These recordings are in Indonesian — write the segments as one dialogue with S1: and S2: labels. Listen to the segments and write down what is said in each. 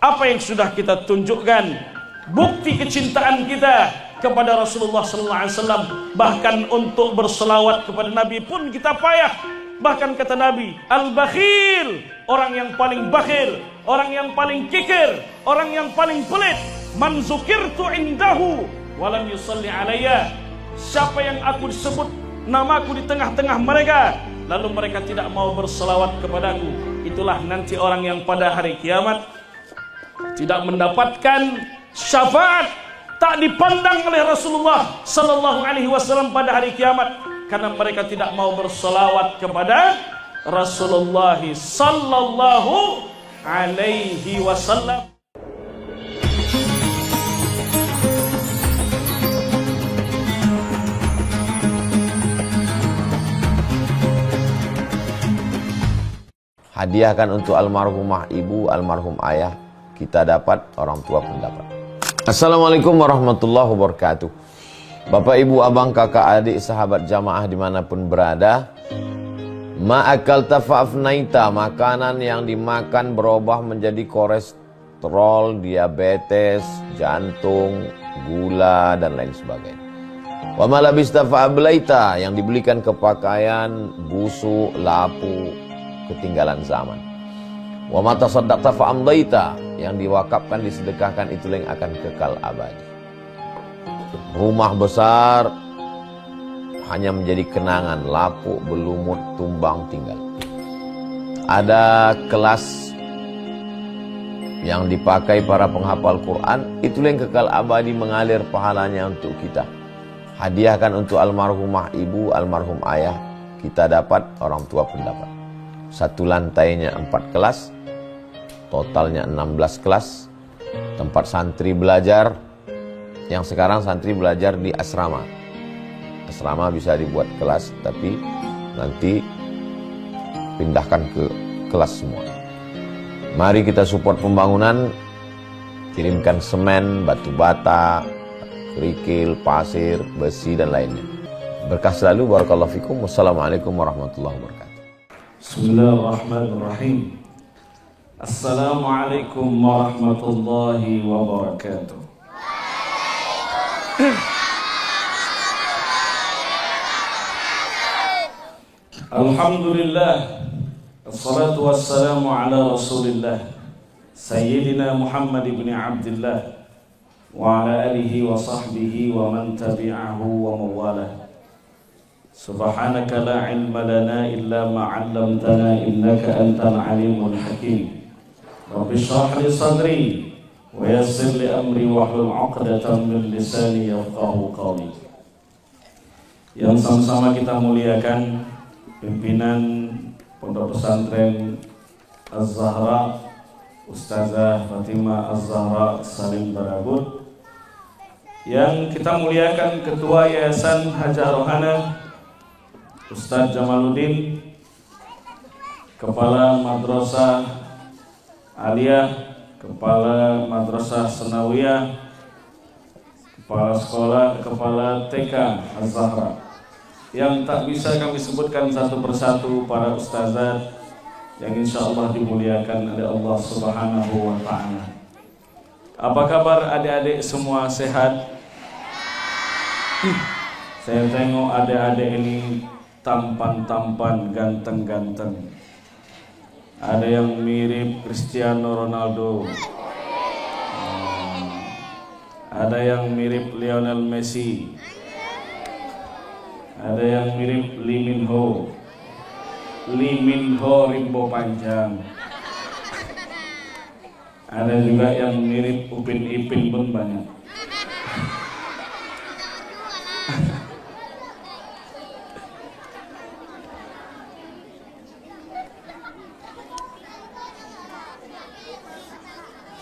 S1: apa yang sudah kita tunjukkan, bukti kecintaan kita kepada Rasulullah SAW. Bahkan untuk berselawat kepada Nabi pun kita payah. Bahkan kata Nabi, al-bakhil, orang yang paling bakhil, orang yang paling kikir, orang yang paling pelit, man zukirtu indahu walam yusalli alayya, siapa yang aku disebut namaku di tengah-tengah mereka lalu mereka tidak mau berselawat kepadaku, itulah nanti orang yang pada hari kiamat tidak mendapatkan syafaat, tak dipandang oleh Rasulullah sallallahu alaihi wasallam pada hari kiamat, karena mereka tidak mau berselawat kepada Rasulullah sallallahu alaihi wasallam.
S2: Hadiahkan untuk almarhumah ibu, almarhum ayah, kita dapat, orang tua pun dapat. Assalamualaikum warahmatullahi wabarakatuh. Bapak, ibu, abang, kakak, adik, sahabat jamaah dimanapun berada, ma'akal tafa'afnaita, makanan yang dimakan berubah menjadi kolesterol, diabetes, jantung, gula, dan lain sebagainya. Wa malabista fa'ablaita, yang dibelikan ke pakaian, busuk, lapu, ketinggalan zaman. Wa mata saddaqta fa'amdaita, yang diwakafkan, disedekahkan, itulah yang akan kekal abadi. Rumah besar hanya menjadi kenangan, lapuk, berlumut, tumbang, tinggal. Ada kelas yang dipakai para penghafal Quran, itulah yang kekal abadi, mengalir pahalanya untuk kita. Hadiahkan untuk almarhumah ibu, almarhum ayah, kita dapat, orang tua pun dapat. Satu lantainya 4 kelas, totalnya 16 kelas, tempat santri belajar. Yang sekarang santri belajar di asrama. Asrama bisa dibuat kelas, tapi nanti pindahkan ke kelas semua. Mari kita support pembangunan, kirimkan semen, batu bata, kerikil, pasir, besi, dan lainnya. Berkah selalu, barakallahu fikum. Wassalamualaikum warahmatullahi wabarakatuh.
S1: Bismillahirrahmanirrahim. Assalamualaikum warahmatullahi wabarakatuh. Alhamdulillah, assalatu wassalamu ala rasulillah Sayyidina Muhammad ibn Abdullah wa ala alihi wa sahbihi wa man tabi'ahu wa mawalah. Subhanaka la ilma lana illa ma 'allamtana innaka antal alimul hakim. Rabbi shrah li sadri wa yassir li amri wahlul 'uqdatam min lisani yafqahu qawli. Yang sama-sama kita muliakan pimpinan Pondok Pesantren Az-Zahra, Ustazah Fatimah Az-Zahra Salim Barabud. Yang kita muliakan Ketua Yayasan Haja Rohana Ustaz Jamaluddin, Kepala Madrasah Aliyah, Kepala Madrasah Senawiyah, Kepala Sekolah, Kepala TK Az-Zahra. Yang tak bisa kami sebutkan satu persatu, para ustazat yang insya Allah dimuliakan oleh Allah Subhanahu wa ta'ala. Apa kabar adik-adik semua, sehat? Saya tengok adik-adik ini tampan-tampan, ganteng-ganteng. Ada yang mirip Cristiano Ronaldo, ada yang mirip Lionel Messi, ada yang mirip Lee Min Ho, rimbo panjang. Ada juga yang mirip Upin Ipin pun banyak.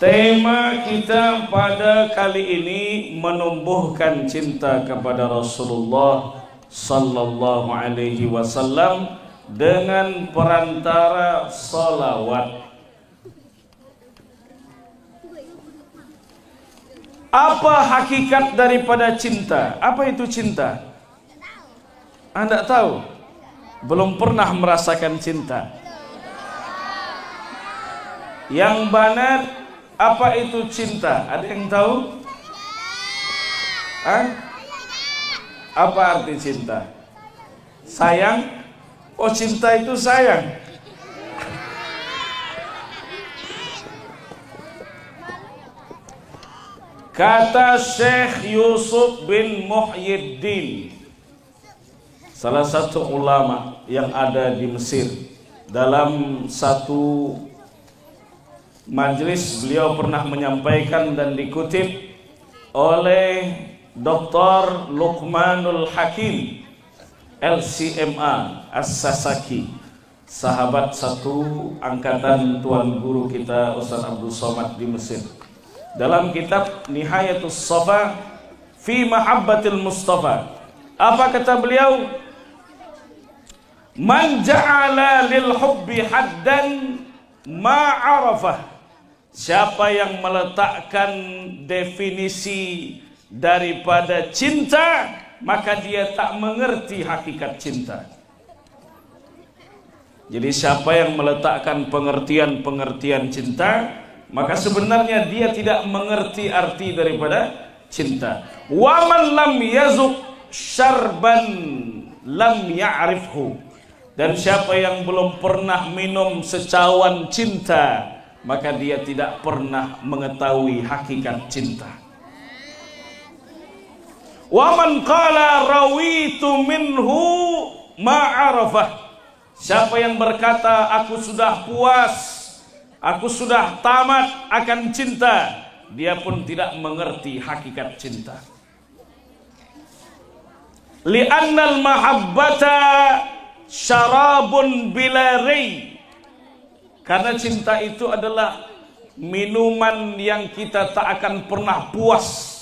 S1: Tema kita pada kali ini menumbuhkan cinta kepada Rasulullah sallallahu alaihi wasallam dengan perantara salawat. Apa hakikat daripada cinta? Apa itu cinta? Anda tahu? Belum pernah merasakan cinta. Yang banat apa itu cinta? Ada yang tahu? Hah? Apa arti cinta? Sayang? Oh, cinta itu sayang. Kata Syekh Yusuf bin Muhyiddin, salah satu ulama yang ada di Mesir, dalam satu majelis beliau pernah menyampaikan dan dikutip oleh Dr. Luqmanul Hakim LCMA As-Sasaki, sahabat satu angkatan tuan guru kita Ustaz Abdul Somad di Mesir. Dalam kitab Nihayatus Safa fi Mahabbatil Mustafa, apa kata beliau? Man ja'ala lil hubbi haddan ma'arafah. Siapa yang meletakkan definisi daripada cinta, maka dia tak mengerti hakikat cinta. Jadi siapa yang meletakkan pengertian-pengertian cinta, maka sebenarnya dia tidak mengerti arti daripada cinta. Wa man lam yazuq syarban lam ya'rifhu. Dan siapa yang belum pernah minum secawan cinta, maka dia tidak pernah mengetahui hakikat cinta. Wa man qala rawitu minhu ma'arafah. Siapa yang berkata aku sudah puas, aku sudah tamat akan cinta, dia pun tidak mengerti hakikat cinta. Li'annal mahabbata syarabun bila rai. Karena cinta itu adalah minuman yang kita tak akan pernah puas.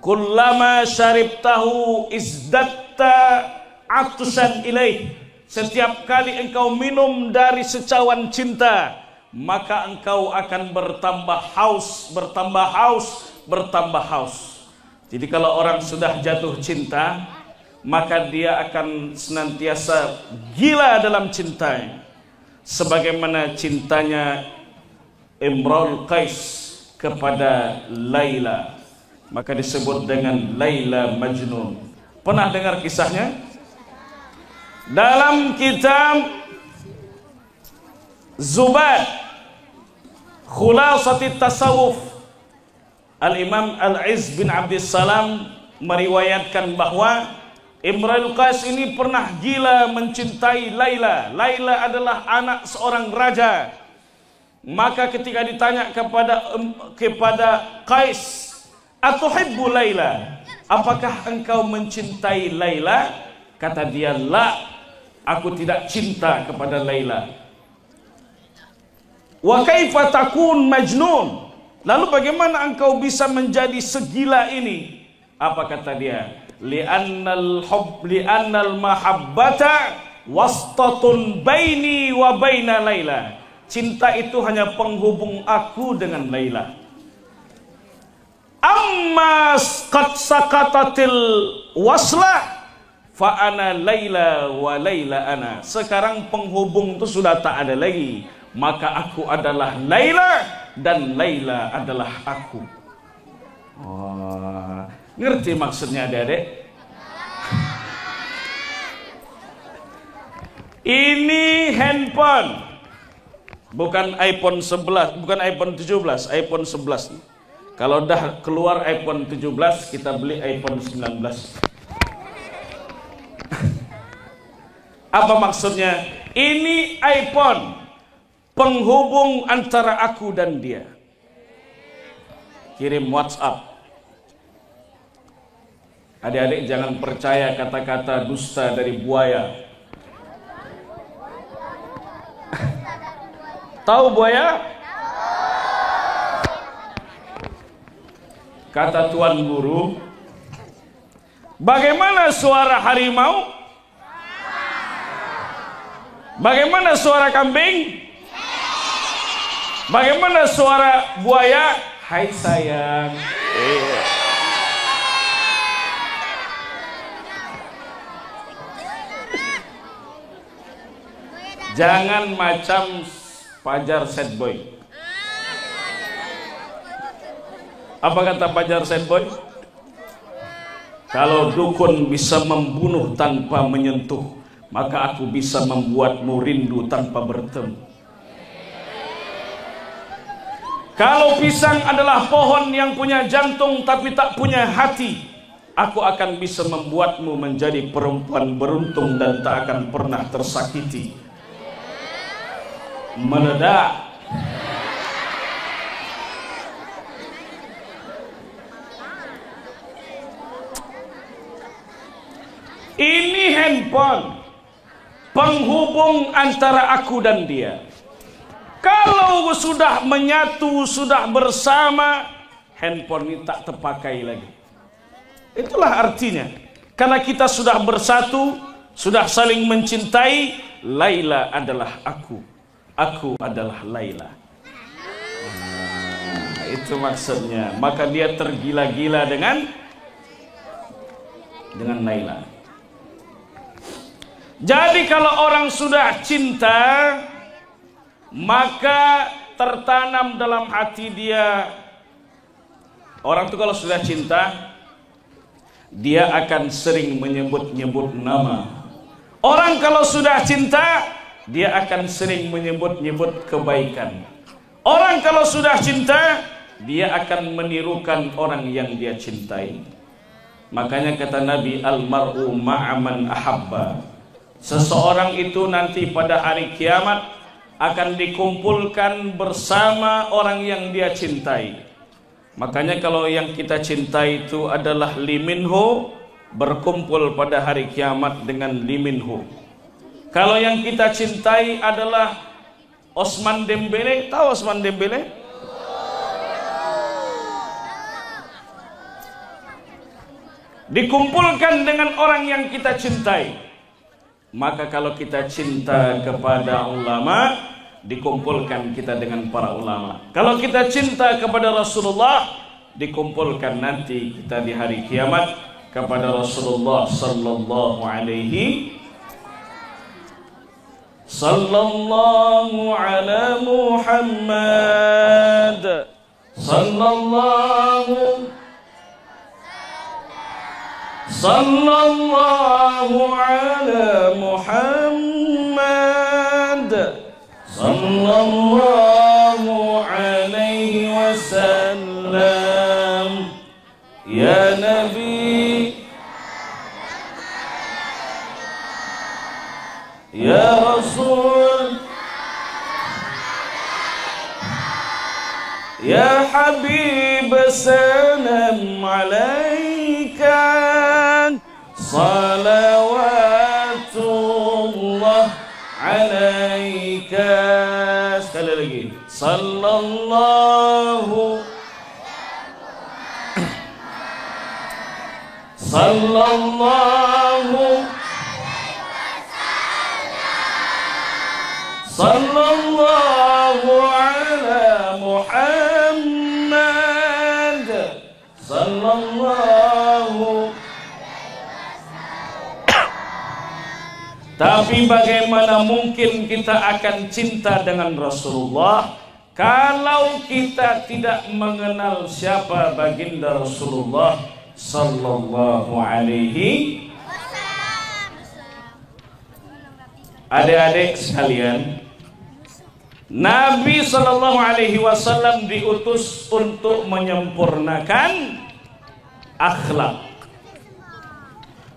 S1: Kullama syaribtahu izdatta atsan ilaih. Setiap kali engkau minum dari secawan cinta, maka engkau akan bertambah haus, bertambah haus, bertambah haus. Jadi kalau orang sudah jatuh cinta, maka dia akan senantiasa gila dalam cintanya. Sebagaimana cintanya Imrul Qais kepada Laila, maka disebut dengan Laila Majnun. Pernah dengar kisahnya? Dalam kitab Zubad Khulasatit Tasawuf, Al-Imam Al-Izz bin Abdissalam meriwayatkan bahwa Imrul Qais ini pernah gila mencintai Laila. Laila adalah anak seorang raja. Maka ketika ditanya kepada Qais, "Atuhibbu Laila?" Apakah engkau mencintai Laila? Kata dia, "La, aku tidak cinta kepada Laila." "Wa kaifa takun majnun?" Lalu bagaimana engkau bisa menjadi segila ini? Apa kata dia? Li'annal mahabbata wastatun baini wa baina Laila. Cinta itu hanya penghubung aku dengan Laila. Amma qad sakatatil waslah fa ana Laila wa Laila ana. Sekarang penghubung itu sudah tak ada lagi, maka aku adalah Laila dan Laila adalah aku. Oh, ngerti maksudnya adik-adik? Ini handphone, bukan iPhone 11, bukan iPhone 17, iPhone 11. Kalau dah keluar iPhone 17, kita beli iPhone 19. Apa maksudnya? Ini iPhone, penghubung antara aku dan dia. Kirim WhatsApp. Adik-adik jangan percaya kata-kata dusta dari buaya. Tahu buaya? Kata tuan guru, bagaimana suara harimau? Bagaimana suara kambing? Bagaimana suara buaya? Hai sayang. Jangan macam Fajar Sad Boy. Apa kata Fajar Senboy? Kalau dukun bisa membunuh tanpa menyentuh, maka aku bisa membuatmu rindu tanpa bertemu. Kalau pisang adalah pohon yang punya jantung tapi tak punya hati, aku akan bisa membuatmu menjadi perempuan beruntung dan tak akan pernah tersakiti. Meledak. Ini handphone, penghubung antara aku dan dia. Kalau sudah menyatu, sudah bersama, handphone ini tak terpakai lagi. Itulah artinya. Karena kita sudah bersatu, sudah saling mencintai, Laila adalah aku adalah Laila. Itu maksudnya. Maka dia tergila-gila dengan Laila. Jadi kalau orang sudah cinta, maka tertanam dalam hati dia. Orang itu kalau sudah cinta, dia akan sering menyebut-nyebut nama. Orang kalau sudah cinta, dia akan sering menyebut-nyebut kebaikan. Orang kalau sudah cinta, dia akan menirukan orang yang dia cintai. Makanya kata Nabi, al-mar'u ma'aman ahabba. Seseorang itu nanti pada hari kiamat akan dikumpulkan bersama orang yang dia cintai. Makanya kalau yang kita cintai itu adalah liminhu, berkumpul pada hari kiamat dengan liminhu. Kalau yang kita cintai adalah Osman Dembele, tahu Osman Dembele? Dikumpulkan dengan orang yang kita cintai. Maka kalau kita cinta kepada ulama, dikumpulkan kita dengan para ulama. Kalau kita cinta kepada Rasulullah, dikumpulkan nanti kita di hari kiamat kepada Rasulullah sallallahu alaihi sallallahu ala Muhammad sallallahu ala Muhammad sallallahu alaihi wasallam. Ya Nabi, ya Rasul, ya Habib, salam alaika, salawatullah alaika. Sekali lagi, sallallahu ala Muhammad sallallahu. Tapi bagaimana mungkin kita akan cinta dengan Rasulullah kalau kita tidak mengenal siapa baginda Rasulullah sallallahu alaihi. Adik-adik sekalian, Nabi sallallahu alaihi wasallam diutus untuk menyempurnakan akhlak.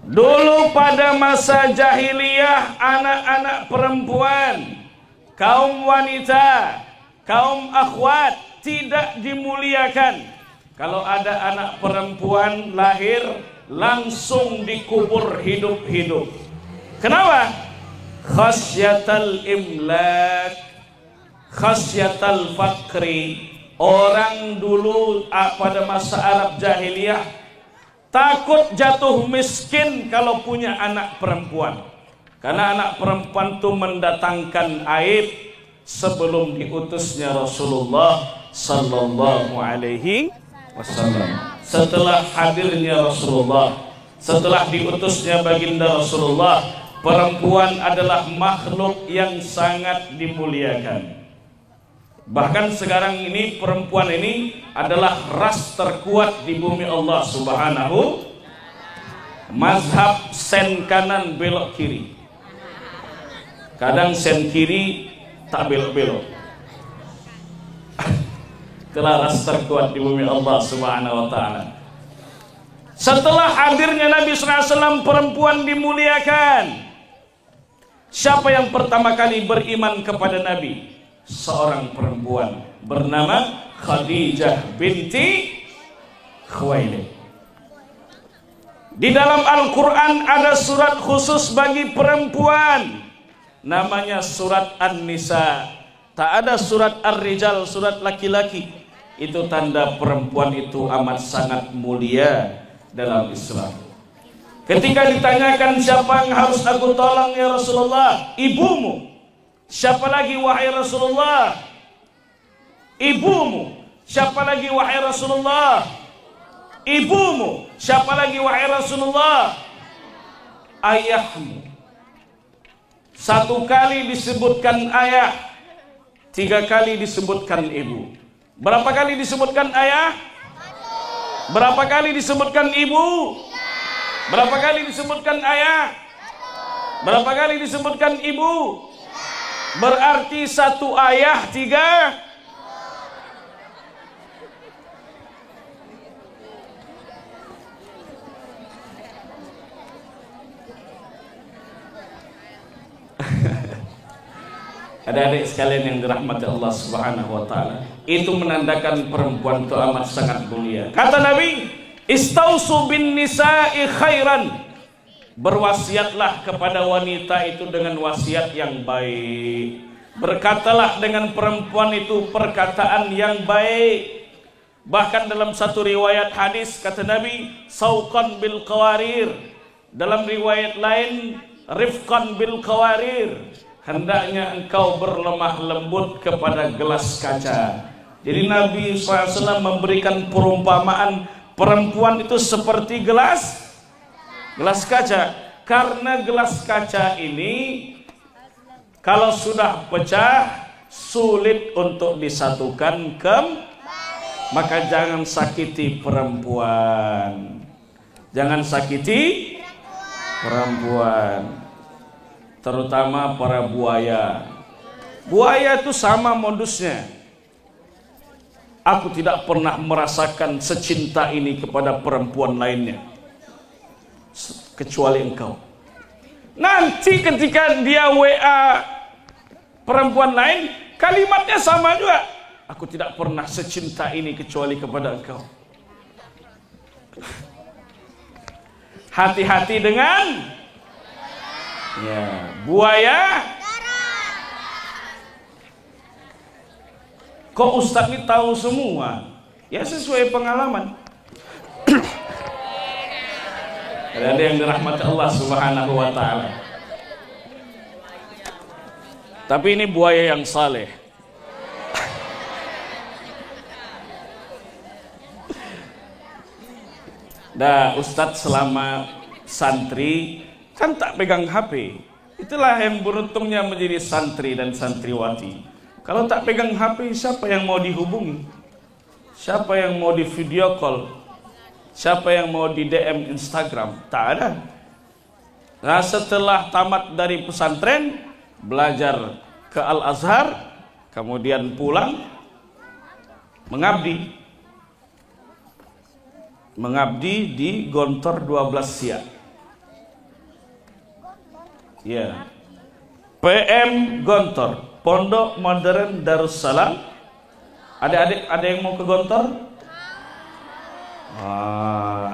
S1: Dulu pada masa jahiliyah, anak-anak perempuan, kaum wanita, kaum akhwat tidak dimuliakan. Kalau ada anak perempuan lahir, langsung dikubur hidup-hidup. Kenapa? Khasyatal imlak, khasyatal fakri. Orang dulu pada masa Arab jahiliyah takut jatuh miskin kalau punya anak perempuan. Karena anak perempuan itu mendatangkan aib sebelum diutusnya Rasulullah sallallahu alaihi wasallam. Setelah hadirnya Rasulullah, setelah diutusnya baginda Rasulullah, perempuan adalah makhluk yang sangat dimuliakan. Bahkan sekarang ini perempuan ini adalah ras terkuat di bumi Allah Subhanahu. Mazhab sen kanan belok kiri. Kadang sen kiri tak belok-belok. Itulah ras terkuat di bumi Allah Subhanahu wa taala. Setelah hadirnya Nabi SAW, perempuan dimuliakan. Siapa yang pertama kali beriman kepada Nabi? Seorang perempuan bernama Khadijah binti Khuwailid. Di dalam Al-Quran ada surat khusus bagi perempuan, namanya surat An-Nisa. Tak ada surat Ar-Rijal, surat laki-laki. Itu tanda perempuan itu amat sangat mulia dalam Islam. Ketika ditanyakan siapa yang harus aku tolong ya Rasulullah, ibumu. Siapa lagi wahai Rasulullah? Ibumu. Siapa lagi wahai Rasulullah? Ibumu. Siapa lagi wahai Rasulullah? Ayahmu. Satu kali disebutkan ayah, 3 kali disebutkan ibu. Berapa kali disebutkan ayah? Berapa kali disebutkan ibu? Berapa kali disebutkan ayah? Berapa kali disebutkan ibu? Berarti 1 ayah 3. Adik-adik sekalian yang dirahmati Allah Subhanahu wa taala, itu menandakan perempuan itu amat sangat mulia. Kata Nabi, "Istausu bin nisa'i khairan." Berwasiatlah kepada wanita itu dengan wasiat yang baik. Berkatalah dengan perempuan itu perkataan yang baik. Bahkan dalam satu riwayat hadis kata Nabi, "Sauqan bil qawarir." Dalam riwayat lain, "Rifqan bil qawarir." Hendaknya engkau berlemah lembut kepada gelas kaca. Jadi Nabi SAW memberikan perumpamaan perempuan itu seperti gelas kaca. Karena gelas kaca ini kalau sudah pecah sulit untuk disatukan maka jangan sakiti perempuan. Jangan sakiti perempuan. Terutama para buaya. Buaya itu sama modusnya. Aku tidak pernah merasakan secinta ini kepada perempuan lainnya kecuali engkau. Nanti ketika dia WA perempuan lain, kalimatnya sama juga. Aku tidak pernah secinta ini kecuali kepada engkau. Hati-hati dengan buaya. Kok Ustadz ini tahu semua? Ya sesuai pengalaman. Ada yang dirahmati Allah Subhanahu wa taala. Tapi ini buaya yang saleh. Ustadz selama santri kan tak pegang HP. Itulah yang beruntungnya menjadi santri dan santriwati. Kalau tak pegang HP, siapa yang mau dihubungi? Siapa yang mau di video call? Siapa yang mau di DM Instagram? Tak ada. Nah, setelah tamat dari pesantren, belajar ke Al-Azhar, kemudian pulang mengabdi di Gontor 12 Siak. Ya, PM Gontor, Pondok Modern Darussalam. Adik-adik ada yang mau ke Gontor?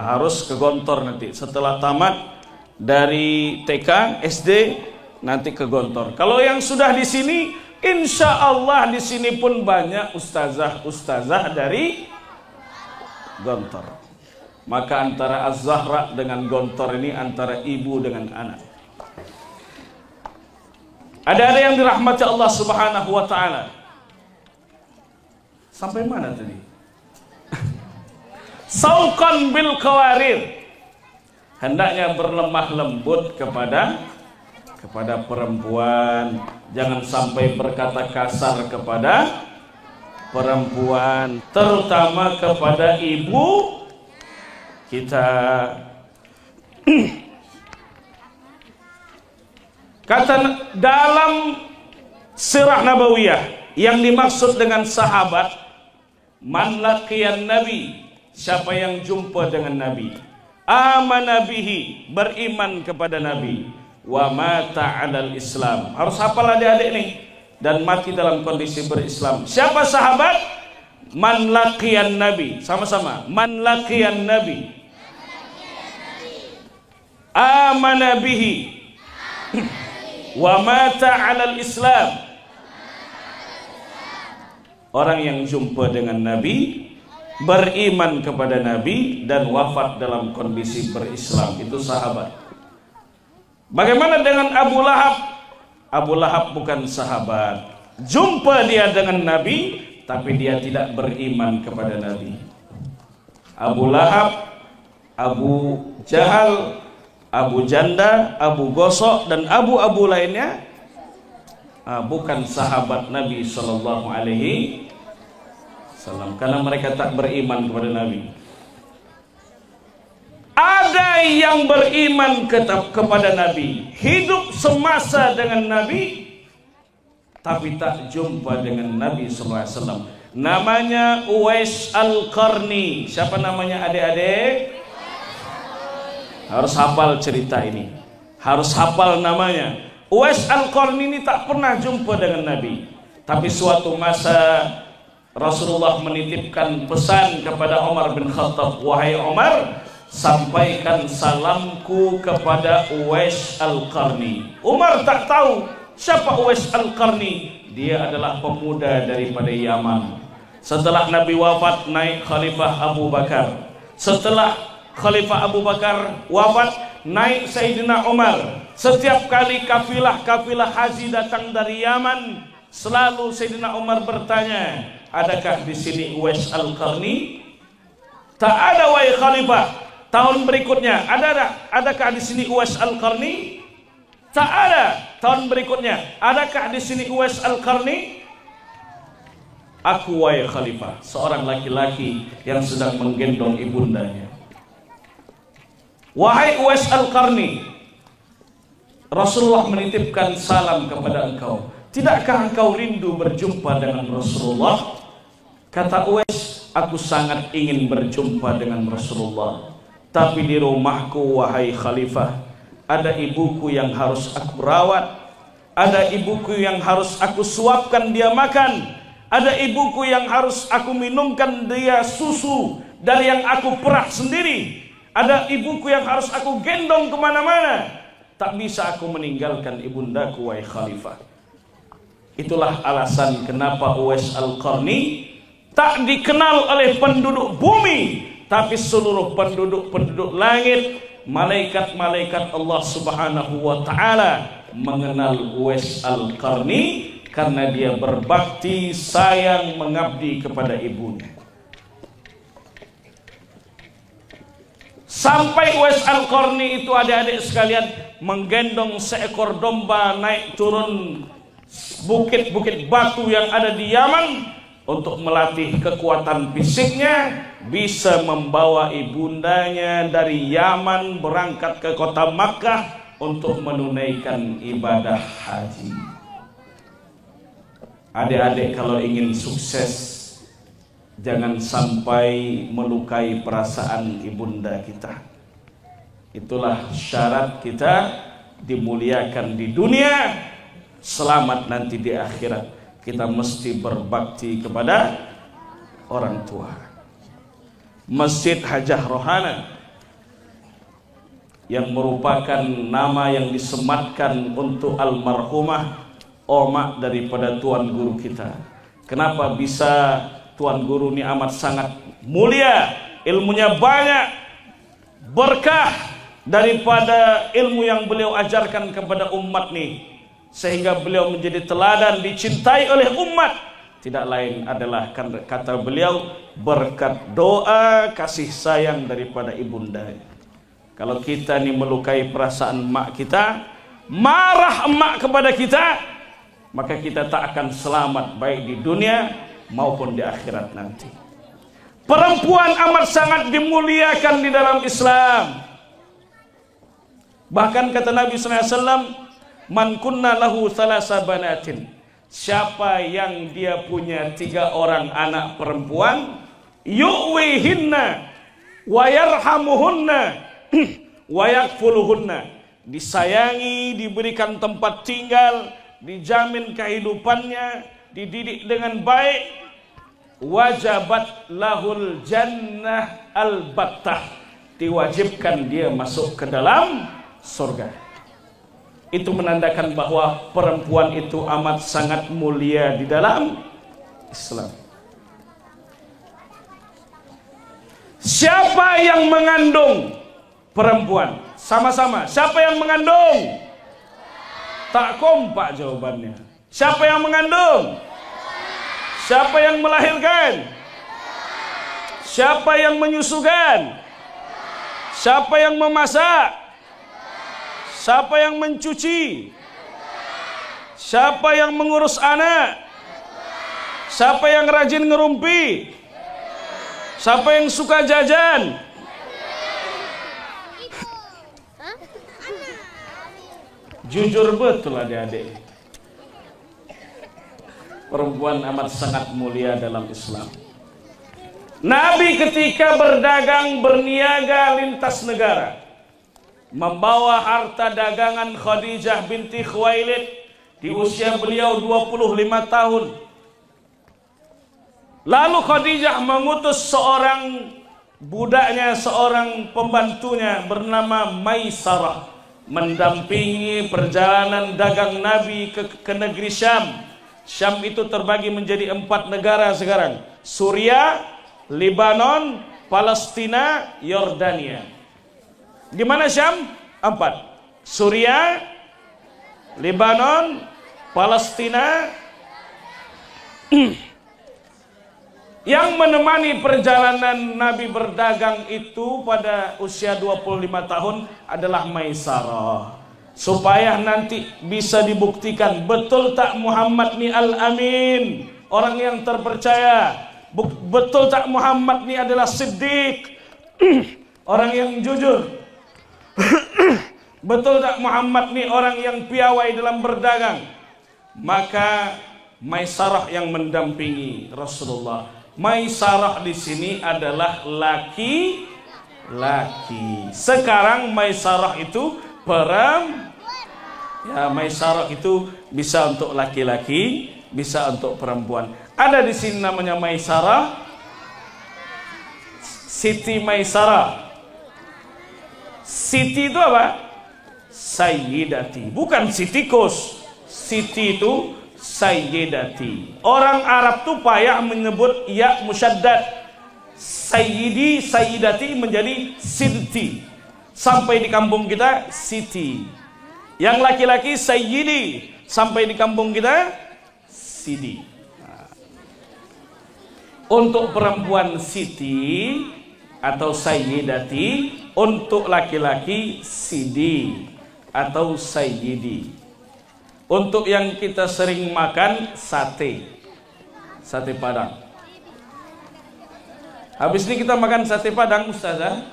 S1: Harus ke Gontor nanti. Setelah tamat dari TK, SD, nanti ke Gontor. Kalau yang sudah di sini, insya Allah di sini pun banyak ustazah dari Gontor. Maka antara Az-Zahra dengan Gontor ini antara ibu dengan anak. Ada yang dirahmati Allah Subhanahu wa taala. Sampai mana tadi? Sauqan bil qawarir. Hendaknya berlemah lembut kepada perempuan. Jangan sampai berkata kasar kepada perempuan, terutama kepada ibu kita. Kata dalam sirah nabawiyah, yang dimaksud dengan sahabat, man laqiyan nabi, siapa yang jumpa dengan nabi, amana bihi, beriman kepada nabi, wa mata 'alal islam. Harus hafal adik-adik nih, dan mati dalam kondisi berislam. Siapa sahabat? Man laqiyan nabi, sama-sama, man laqiyan nabi, amana bihi wa mata 'alal islam. Orang yang jumpa dengan nabi, beriman kepada nabi, dan wafat dalam kondisi berislam, itu sahabat. Bagaimana dengan Abu Lahab? Abu Lahab bukan sahabat. Jumpa dia dengan nabi, tapi dia tidak beriman kepada nabi. Abu Lahab, Abu Jahal, Abu Janda, Abu Gosok, dan abu-abu lainnya bukan sahabat Nabi Sallallahu Alaihi Wasallam, karena mereka tak beriman kepada Nabi. Ada yang beriman kepada Nabi, hidup semasa dengan Nabi, tapi tak jumpa dengan Nabi Sallallahu Alaihi Wasallam. Namanya Uwais Al-Qarni. Siapa namanya adik-adik? Harus hafal cerita ini, harus hafal namanya. Uwais Al-Qarni ini tak pernah jumpa dengan Nabi, tapi suatu masa Rasulullah menitipkan pesan kepada Umar bin Khattab, wahai Umar, sampaikan salamku kepada Uwais Al-Qarni. Umar tak tahu siapa Uwais Al-Qarni. Dia adalah pemuda daripada Yaman. Setelah Nabi wafat, naik Khalifah Abu Bakar. Setelah Khalifah Abu Bakar wafat, naik Sayyidina Umar. Setiap kali kafilah haji datang dari Yaman, selalu Sayyidina Umar bertanya, adakah di sini Uwais Al-Qarni? Tak ada, wahai Khalifah. Tahun berikutnya, adakah di sini Uwais Al-Qarni? Tak ada. Tahun berikutnya, adakah di sini Uwais Al-Qarni? Aku, wahai Khalifah, seorang laki-laki yang sedang menggendong ibundanya. Wahai Uwais Al-Qarni, Rasulullah menitipkan salam kepada engkau. Tidakkah engkau rindu berjumpa dengan Rasulullah? Kata Uwais, aku sangat ingin berjumpa dengan Rasulullah, tapi di rumahku, wahai Khalifah, ada ibuku yang harus aku rawat, ada ibuku yang harus aku suapkan dia makan, ada ibuku yang harus aku minumkan dia susu dari yang aku perah sendiri, ada ibuku yang harus aku gendong kemana-mana. Tak bisa aku meninggalkan ibundaku, wahai Khalifah. Itulah alasan kenapa Uwais Al-Qarni tak dikenal oleh penduduk bumi, tapi seluruh penduduk langit, malaikat-malaikat Allah Subhanahu wa Ta'ala mengenal Uwais Al-Qarni karena dia berbakti, sayang, mengabdi kepada ibunya. Sampai Uwais Al-Qarni itu, adik-adik sekalian, menggendong seekor domba naik turun bukit-bukit batu yang ada di Yaman untuk melatih kekuatan fisiknya, bisa membawa ibundanya dari Yaman berangkat ke kota Makkah untuk menunaikan ibadah haji. Adik-adik, kalau ingin sukses, jangan sampai melukai perasaan ibunda kita. Itulah syarat kita dimuliakan di dunia, selamat nanti di akhirat. Kita mesti berbakti kepada orang tua. Masjid Hajah Rohana yang merupakan nama yang disematkan untuk almarhumah oma daripada tuan guru kita. Kenapa bisa tuan guru ini amat sangat mulia, ilmunya banyak, berkah daripada ilmu yang beliau ajarkan kepada umat nih, sehingga beliau menjadi teladan, dicintai oleh umat. Tidak lain adalah, kata beliau, berkat doa kasih sayang daripada ibunda. Kalau kita nih melukai perasaan emak kita, marah emak kepada kita, maka kita tak akan selamat baik di dunia maupun di akhirat nanti. Perempuan amat sangat dimuliakan di dalam Islam. Bahkan kata Nabi SAW, man kunna lahu thalasa banatin, siapa yang dia punya 3 orang anak perempuan, yu'wihinna wa yarhamuhunna wa yakfuluhunna, disayangi, diberikan tempat tinggal, dijamin kehidupannya, dididik dengan baik, wajabat lahul jannah al-battah, diwajibkan dia masuk ke dalam surga. Itu menandakan bahwa perempuan itu amat sangat mulia di dalam Islam. Siapa yang mengandung perempuan? Sama-sama. Siapa yang mengandung? Tak kompak jawabannya. Siapa yang mengandung? Siapa yang melahirkan? Siapa yang menyusukan? Siapa yang memasak? Siapa yang mencuci? Siapa yang mengurus anak? Siapa yang rajin ngerumpi? Siapa yang suka jajan? Jujur betul adik-adik, perempuan amat sangat mulia dalam Islam. Nabi ketika berdagang berniaga lintas negara, membawa harta dagangan Khadijah binti Khuwailid di usia beliau 25 tahun. Lalu Khadijah mengutus seorang budaknya, seorang pembantunya bernama Maisarah, mendampingi perjalanan dagang Nabi ke negeri Syam. Syam itu terbagi menjadi 4 negara sekarang: Suriah, Lebanon, Palestina, Yordania. Di mana Syam? 4: Suriah, Lebanon, Palestina. Yang menemani perjalanan Nabi berdagang itu pada usia 25 tahun adalah Maisarah. Supaya nanti bisa dibuktikan betul tak Muhammad ni Al-Amin, orang yang terpercaya. Betul tak Muhammad ni adalah Siddiq, orang yang jujur. Betul tak Muhammad ni orang yang piawai dalam berdagang. Maka Maisarah yang mendampingi Rasulullah. Maisarah di sini adalah laki-laki. Sekarang Maisarah itu ya, Maisarah itu bisa untuk laki-laki, bisa untuk perempuan. Ada di sini namanya Maisarah, Siti Maisarah. Siti itu apa? Sayyidati, bukan Sitikus. Siti itu Sayyidati. Orang Arab tuh payah menyebut ya musyaddad. Sayyidi, Sayyidati menjadi Siti. Sampai di kampung kita Siti. Yang laki-laki Sayyidi, sampai di kampung kita Sidi. Nah. Untuk perempuan Siti atau Sayyidati, untuk laki-laki Sidi atau Sayyidi. Untuk yang kita sering makan sate Padang. Habis ini kita makan sate Padang, Ustazah.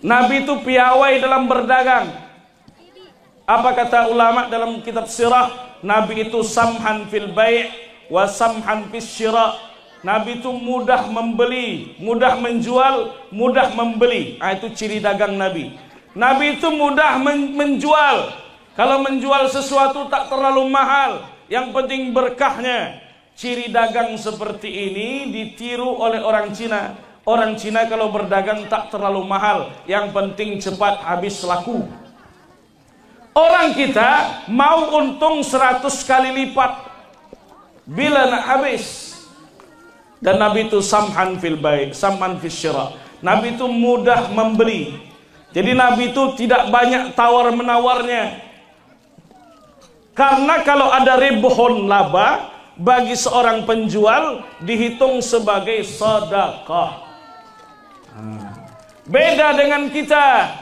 S1: Nabi itu piawai dalam berdagang. Apa kata ulama dalam kitab sirah? Nabi itu samhan fil bai' wa samhan fis syira'. Nabi itu mudah membeli, mudah menjual, mudah membeli. Itu ciri dagang Nabi. Nabi itu mudah menjual. Kalau menjual sesuatu tak terlalu mahal, yang penting berkahnya. Ciri dagang seperti ini ditiru oleh orang Cina. Orang Cina kalau berdagang tak terlalu mahal, yang penting cepat habis laku. Orang kita mau untung 100 kali lipat bila nak habis. Dan Nabi itu samhan fil bai', samhan fis syira'. Nabi itu mudah membeli. Jadi Nabi itu tidak banyak tawar-menawarnya. Karena kalau ada ribhun laba, bagi seorang penjual dihitung sebagai sedekah. Beda dengan kita.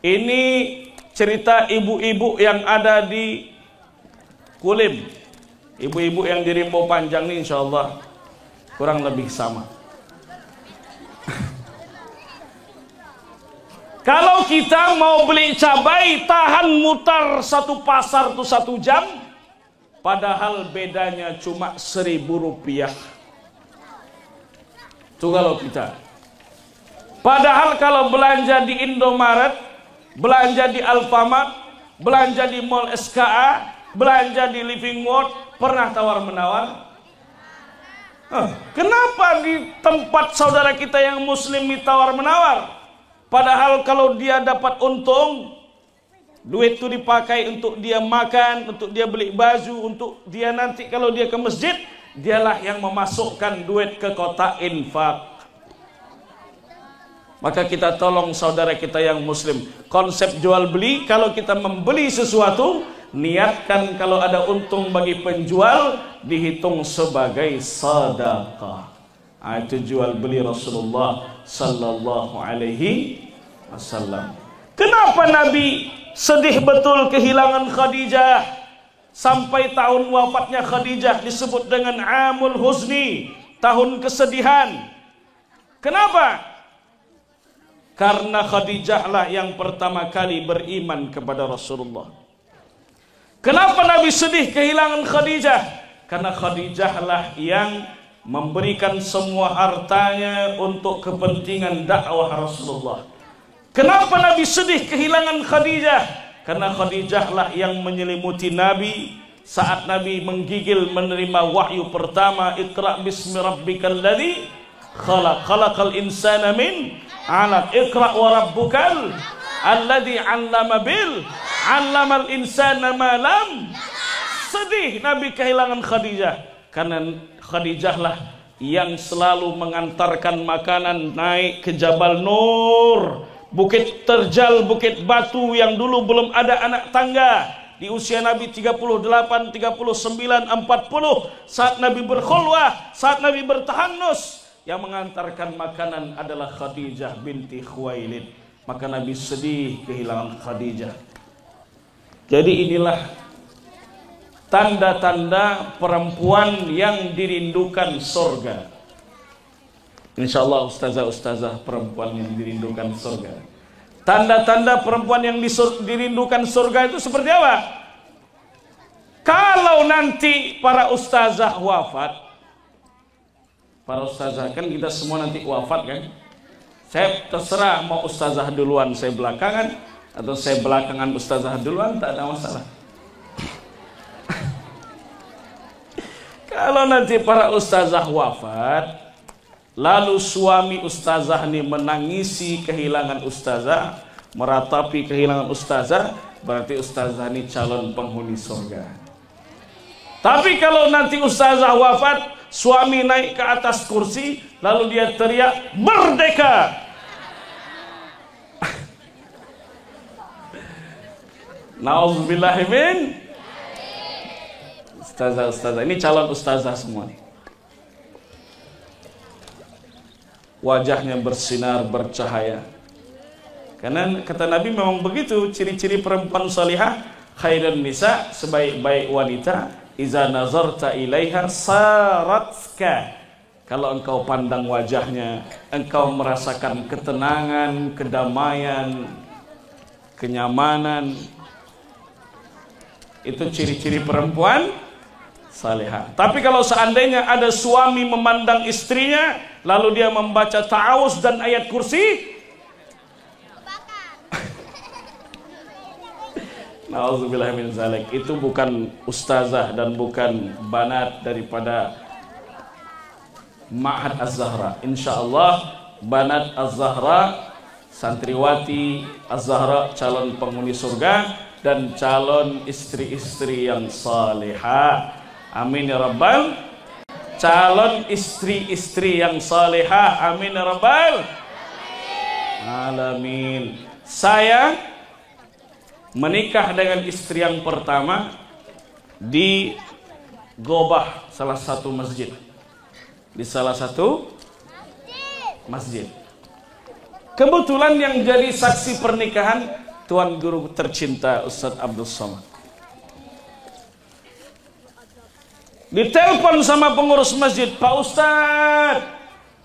S1: Ini cerita ibu-ibu yang ada di Kulim. Ibu-ibu yang di Rimbo Panjang nih insya Allah kurang lebih sama. Kalau kita mau beli cabai, tahan mutar satu pasar tuh 1 jam, padahal bedanya cuma Rp1.000. Itu kalau kita. Padahal kalau belanja di Indomaret, belanja di Alfamart, belanja di Mall SKA, belanja di Living World, pernah tawar-menawar? Kenapa di tempat saudara kita yang muslim ditawar-menawar? Padahal kalau dia dapat untung, duit itu dipakai untuk dia makan, untuk dia beli baju, untuk dia nanti kalau dia ke masjid, dialah yang memasukkan duit ke kotak infak. Maka kita tolong saudara kita yang muslim. Konsep jual beli, kalau kita membeli sesuatu, niatkan kalau ada untung bagi penjual, dihitung sebagai sedekah. Itu jual beli Rasulullah sallallahu alaihi wasallam. Kenapa Nabi sedih betul kehilangan Khadijah? Sampai tahun wafatnya Khadijah disebut dengan Amul Huzni, tahun kesedihan. Kenapa? Karena Khadijah lah yang pertama kali beriman kepada Rasulullah. Kenapa Nabi sedih kehilangan Khadijah? Karena Khadijah lah yang memberikan semua hartanya untuk kepentingan dakwah Rasulullah. Kenapa Nabi sedih kehilangan Khadijah? Karena Khadijah lah yang menyelimuti Nabi saat Nabi menggigil menerima wahyu pertama, Iqra bismi rabbikal ladzi khalaq, khalaqal insana min 'alaq, Iqra wa rabbukal alladzi 'allama bil 'allamal insana ma lam. Sedih Nabi kehilangan Khadijah karena Khadijah lah yang selalu mengantarkan makanan naik ke Jabal Nur, Bukit Terjal, Bukit Batu yang dulu belum ada anak tangga. Di usia Nabi 38, 39, 40, saat Nabi berkhulwah, saat Nabi bertahannus, yang mengantarkan makanan adalah Khadijah binti Khuwailid. Maka Nabi sedih kehilangan Khadijah. Jadi inilah tanda-tanda perempuan yang dirindukan surga. Insyaallah ustazah-ustazah perempuan yang dirindukan surga. Tanda-tanda perempuan yang dirindukan surga itu seperti apa? Kalau nanti para ustazah wafat, para ustazah kan kita semua nanti wafat kan? Saya terserah mau ustazah duluan saya belakangan, atau saya belakangan ustazah duluan, tak ada masalah. Kalau nanti para ustazah wafat, lalu suami ustazah ini menangisi kehilangan ustazah, meratapi kehilangan ustazah, berarti ustazah ini calon penghuni surga. Tapi kalau nanti ustazah wafat, suami naik ke atas kursi, lalu dia teriak, merdeka! Nauzubillahimin. Ustazah-ustazah, ini calon ustazah semua nih. Wajahnya bersinar, bercahaya. Karena kata Nabi memang begitu ciri-ciri perempuan salihah, khairun nisa, sebaik-baik wanita, iza nazarta ilaiha saratka. Kalau engkau pandang wajahnya, engkau merasakan ketenangan, kedamaian, kenyamanan. Itu ciri-ciri perempuan salihah. Tapi kalau seandainya ada suami memandang istrinya, lalu dia membaca ta'awuz dan ayat kursi, na'udzubillah min zalik, itu bukan ustazah dan bukan banat daripada Ma'had Az-Zahra. Insyaallah banat Az-Zahra, santriwati Az-Zahra, calon penghuni surga dan calon istri-istri yang salihah. Amin ya rabbal. Calon istri-istri yang salihah. Amin ya rabbal alamin. Saya menikah dengan istri yang pertama di Gobah, salah satu masjid. Di salah satu masjid. Kebetulan yang jadi saksi pernikahan Tuan Guru tercinta Ustadz Abdul Somad. Ditelepon sama pengurus masjid, Pak Ustadz,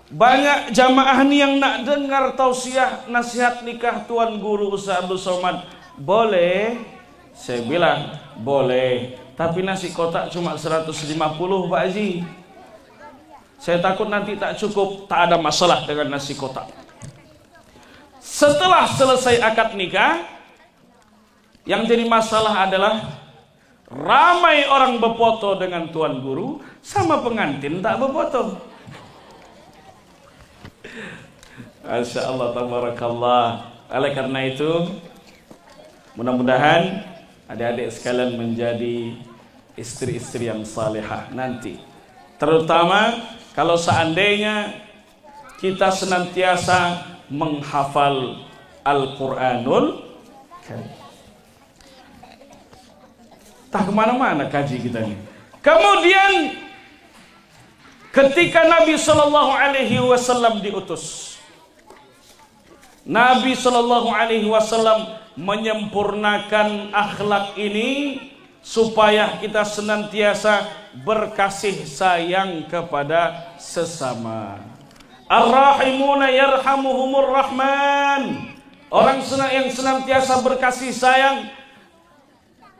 S1: banyak jamaah nih yang nak dengar tausiah nasihat nikah Tuan Guru Ustaz Abdul Somad. Boleh? Saya bilang, boleh. Tapi nasi kotak cuma 150 Pak Haji. Saya takut nanti tak cukup, tak ada masalah dengan nasi kotak. Setelah selesai akad nikah, yang jadi masalah adalah ramai orang berfoto dengan Tuan Guru, sama pengantin tak berfoto. Masya Allah, tabarakallah. Oleh karena itu, mudah-mudahan adik-adik sekalian menjadi istri-istri yang salihah nanti. Terutama kalau seandainya kita senantiasa menghafal Al-Quranul Karim. Tak kemana-mana kaji kita ini. Kemudian ketika Nabi Shallallahu Alaihi Wasallam diutus, Nabi Shallallahu Alaihi Wasallam menyempurnakan akhlak ini supaya kita senantiasa berkasih sayang kepada sesama. Ar-rahimuna yarhamuhumur rahman. Orang yang senantiasa berkasih sayang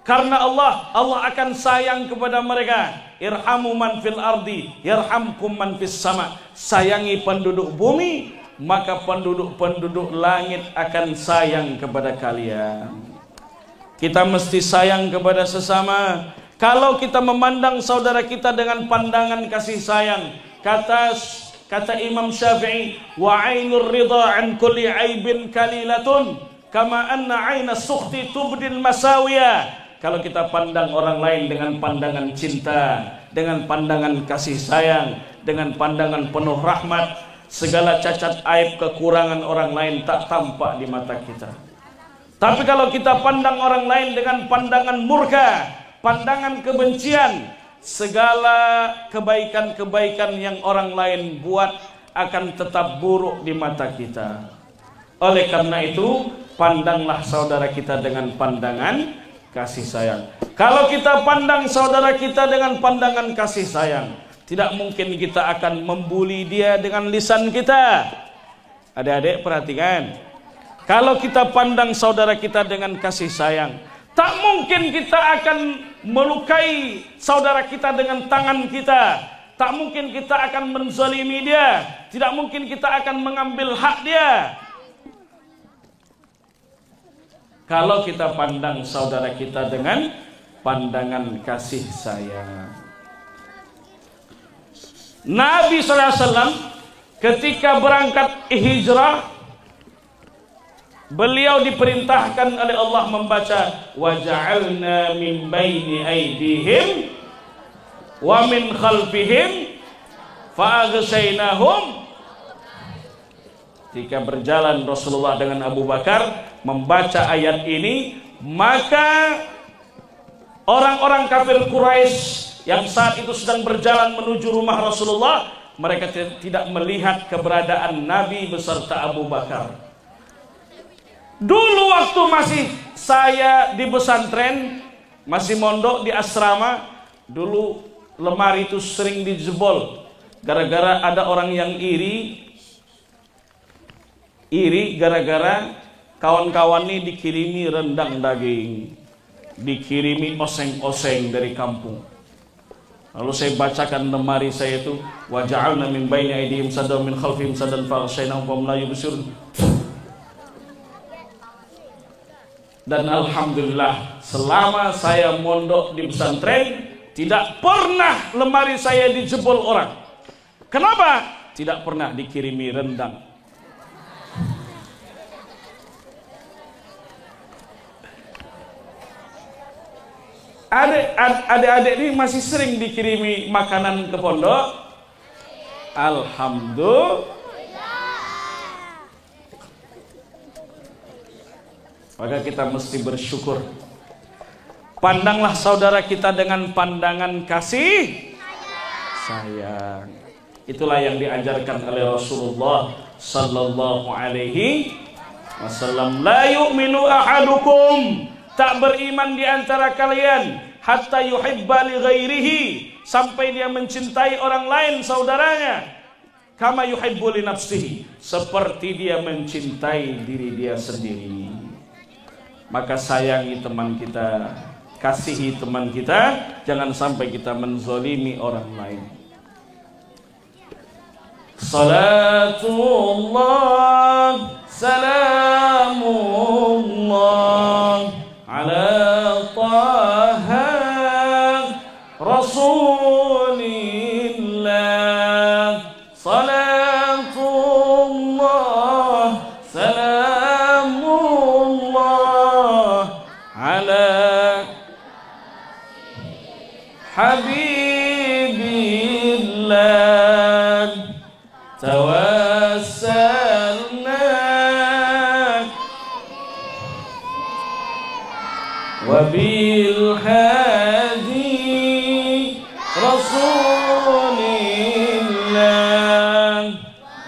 S1: karena Allah akan sayang kepada mereka. Irhamu man fil ardi yarhamkum man fis sama. Sayangi penduduk bumi, maka penduduk-penduduk langit akan sayang kepada kalian. Kita mesti sayang kepada sesama. Kalau kita memandang saudara kita dengan pandangan kasih sayang, kata Imam Syafi'i, wa ainur ridha an kulli aibin kalilatun kama anna aina sukhti tubdil masawiya. Kalau kita pandang orang lain dengan pandangan cinta, dengan pandangan kasih sayang, dengan pandangan penuh rahmat, segala cacat aib kekurangan orang lain tak tampak di mata kita. Tapi kalau kita pandang orang lain dengan pandangan murka, pandangan kebencian, segala kebaikan-kebaikan yang orang lain buat akan tetap buruk di mata kita. Oleh karena itu, pandanglah saudara kita dengan pandangan kasih sayang. Kalau kita pandang saudara kita dengan pandangan kasih sayang, tidak mungkin kita akan membuli dia dengan lisan kita. Adik-adik perhatikan, kalau kita pandang saudara kita dengan kasih sayang, tak mungkin kita akan melukai saudara kita dengan tangan kita. Tak mungkin kita akan menzalimi dia. Tidak mungkin kita akan mengambil hak dia. Kalau kita pandang saudara kita dengan pandangan kasih sayang. Nabi SAW ketika berangkat hijrah, beliau diperintahkan oleh Allah membaca wa ja'alna min baini aydihim wa min khalfihim fa aghshaynahum. Ketika berjalan Rasulullah dengan Abu Bakar membaca ayat ini, maka orang-orang kafir Quraisy yang saat itu sedang berjalan menuju rumah Rasulullah, mereka tidak melihat keberadaan Nabi beserta Abu Bakar. Dulu waktu masih saya di pesantren, masih mondok di asrama, dulu lemari itu sering dijebol gara-gara ada orang yang iri gara-gara kawan-kawan ini dikirimi rendang daging, dikirimi oseng-oseng dari kampung. Lalu saya bacakan lemari saya itu, wa ja'alna min baini aydihim saddan min khalfihim saddan fa aghshaynahum fahum la yubsirun. Dan alhamdulillah, selama saya mondok di pesantren, tidak pernah lemari saya dijebol orang. Kenapa? Tidak pernah dikirimi rendang. Adik-adik ini masih sering dikirimi makanan ke pondok. Alhamdulillah. Maka kita mesti bersyukur. Pandanglah saudara kita dengan pandangan kasih sayang. Itulah yang diajarkan oleh Rasulullah sallallahu alaihi wasallam. La yu'minu ahadukum, tak beriman di antara kalian, hatta yuhibba li ghairihi, sampai dia mencintai orang lain saudaranya kama yuhibbu li nafsihi, seperti dia mencintai diri dia sendiri. Maka sayangi teman kita, kasihi teman kita, jangan sampai kita menzolimi orang lain. Salatullah salamullah ala taha rasulillah. Salatullah salamullah ala habibillah. Tawassalna wabil hadi rasulillah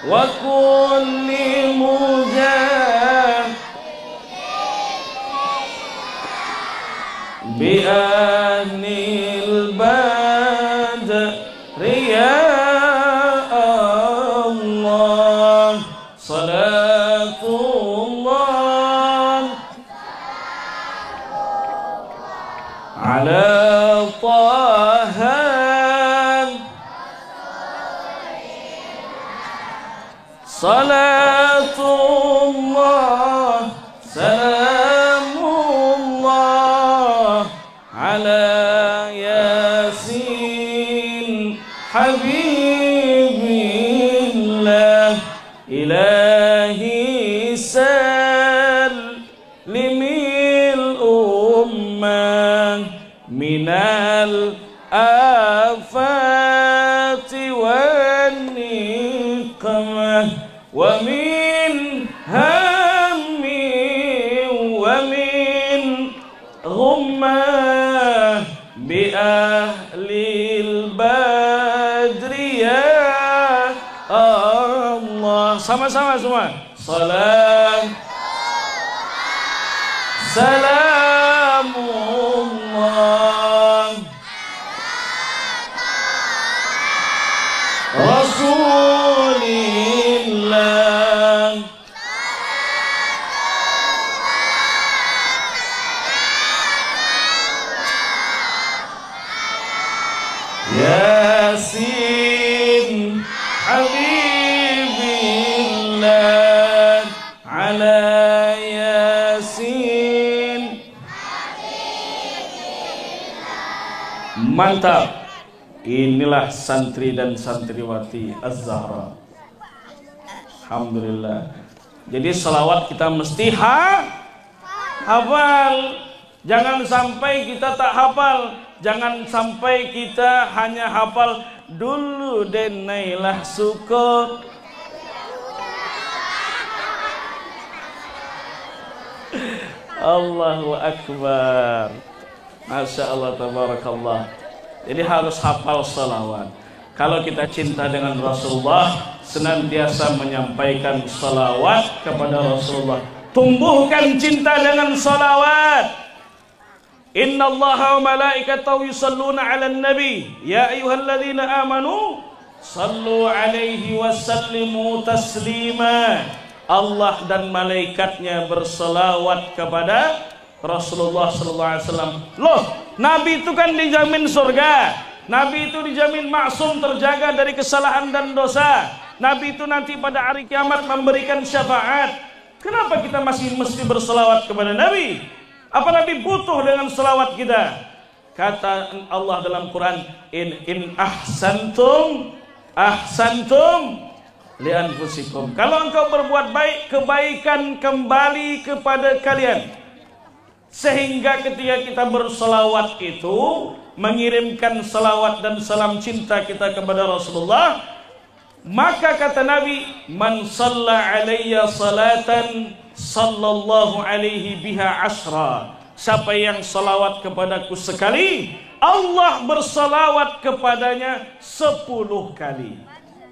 S1: wa kulli mujahid bi ahnil badri ya Allah. Salatullah ala taha salatullah salamullah ala yasin habibillah. Ilahi salimil ummah minal afati wan niqmah wa min hammi wa min ghummah bi ahlil badri ya Allah. Sama-sama semua. Salam salamullah rasulillah yasin habibillah ala yasin. Mantap. Inilah santri dan santriwati Az-Zahra. Alhamdulillah. Jadi salawat kita mesti hafal. Jangan sampai kita tak hafal. Jangan sampai kita hanya hafal dulu denailah syukur. Allahu Akbar. Masya Allah, tabarakallah. Jadi harus hafal salawat. Kalau kita cinta dengan Rasulullah, senantiasa menyampaikan salawat kepada Rasulullah. Tumbuhkan cinta dengan salawat. Inna Allaha wa malaikatahu yusalluna ala nabi ya ayyuhalladzina amanu sallu alaihi wa sallimu taslima. Allah dan malaikatnya berselawat kepada Rasulullah sallallahu alaihi wasallam. Loh, Nabi itu kan dijamin surga. Nabi itu dijamin maksum, terjaga dari kesalahan dan dosa. Nabi itu nanti pada hari kiamat memberikan syafaat. Kenapa kita masih mesti berselawat kepada Nabi? Apa Nabi butuh dengan selawat kita? Kata Allah dalam Quran, in ahsantum li anfusikum. Kalau engkau berbuat baik, kebaikan kembali kepada kalian. Sehingga ketika kita berselawat itu, mengirimkan selawat dan salam cinta kita kepada Rasulullah, maka kata Nabi, man shalla alayya salatan sallallahu alaihi biha ashra. Siapa yang salawat kepadaku sekali, Allah bersalawat kepadanya 10 kali.